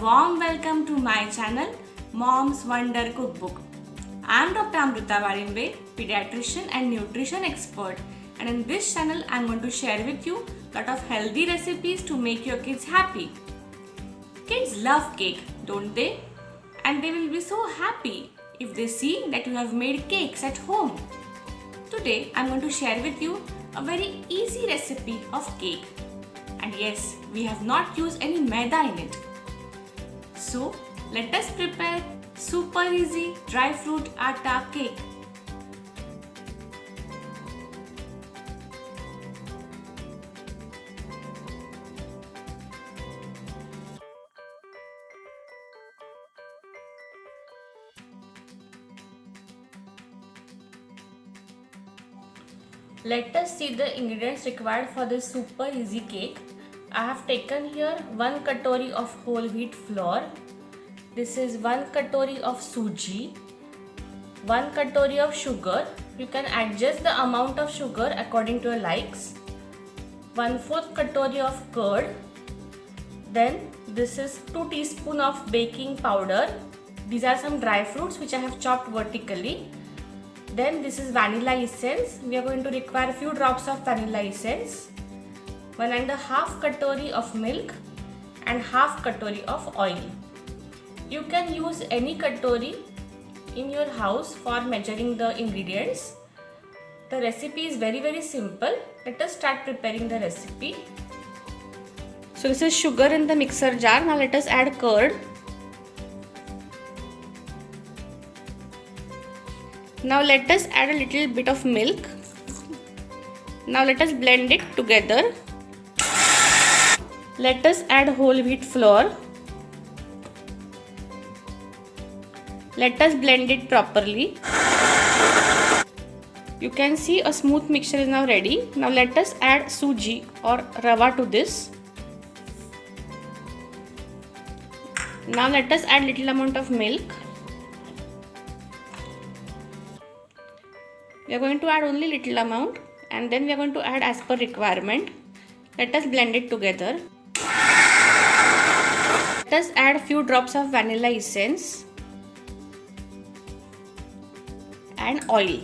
warm welcome to my channel, Mom's Wonder Cookbook. I am Dr. Amrita Varimbe, pediatrician and nutrition expert, and in this channel I am going to share with you a lot of healthy recipes to make your kids happy. Kids love cake, don't they? And they will be so happy if they see that you have made cakes at home. Today I am going to share with you a very easy recipe of cake. And yes, we have not used any maida in it. So let us prepare super easy dry fruit atta cake. Let us see the ingredients required for this super easy cake. I have taken here 1 katori of whole wheat flour. This is 1 katori of suji, 1 katori of sugar. You can adjust the amount of sugar according to your likes. 1/4 katori of curd. Then this is 2 teaspoons of baking powder. These are some dry fruits which I have chopped vertically. Then this is vanilla essence. We are going to require a few drops of vanilla essence. 1.5 katori of milk and half katori of oil. You can use any katori in your house for measuring the ingredients. The recipe is very simple. Let us start preparing the recipe. So this is sugar in the mixer jar. Now let us add curd. Now let us add a little bit of milk. Now let us blend it together. Let us add whole wheat flour. Let us blend it properly. You can see a smooth mixture is now ready. Now let us add suji or rava to this. Now let us add little amount of milk. We are going to add only little amount and then we are going to add as per requirement. Let us blend it together. Let us add few drops of vanilla essence and oil.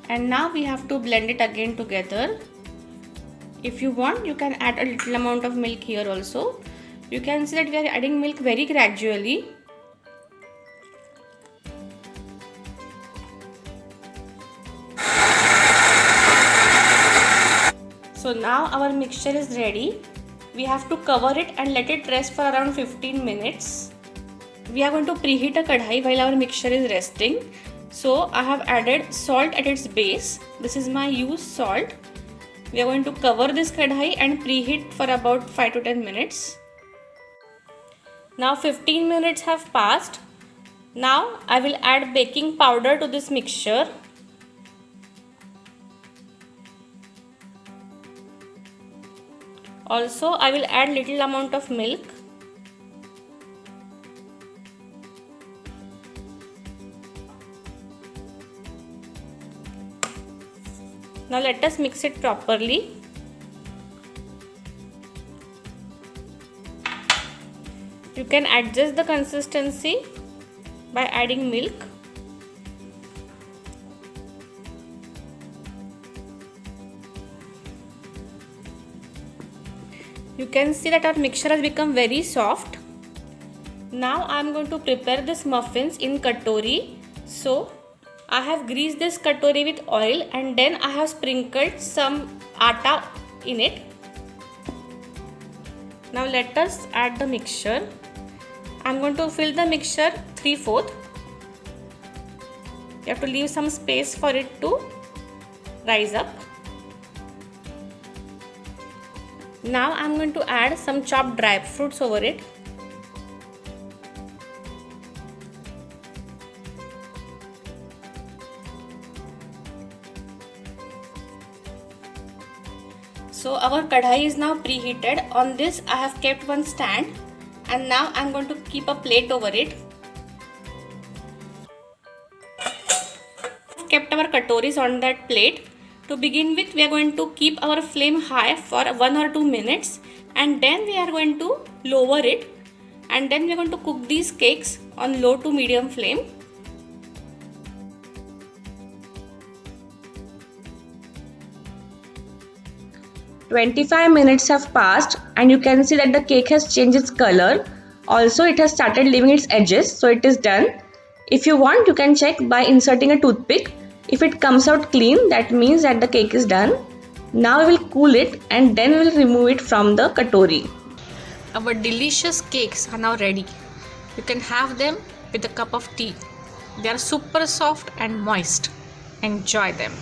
And now we have to blend it again together. If you want, you can add a little amount of milk here also. You can see that we are adding milk very gradually. So now our mixture is ready. We have to cover it and let it rest for around 15 minutes. We are going to preheat a kadhai while our mixture is resting. So I have added salt at its base. This is my used salt. We are going to cover this kadhai and preheat for about 5 to 10 minutes. Now 15 minutes have passed. Now I will add baking powder to this mixture. Also, I will add little amount of milk. Now let us mix it properly. You can adjust the consistency by adding milk. You can see that our mixture has become very soft. Now I am going to prepare this muffins in katori. So I have greased this katori with oil and then I have sprinkled some atta in it. Now let us add the mixture. I am going to fill the mixture 3/4. You have to leave some space for it to rise up. Now I am going to add some chopped dry fruits over it. So our kadhai is now preheated. On this I have kept one stand and now I am going to keep a plate over it. Kept our katoris on that plate. To begin with, we are going to keep our flame high for 1 or 2 minutes, and then we are going to lower it, and then we are going to cook these cakes on low to medium flame. "25 minutes have passed and you can see that the cake has changed its color. Also, it has started leaving its edges, so it is done. If you want, you can check by inserting a toothpick. If it comes out clean, that means that the cake is done. Now we will cool it and then we will remove it from the katori." Our delicious cakes are now ready. You can have them with a cup of tea. They are super soft and moist. Enjoy them.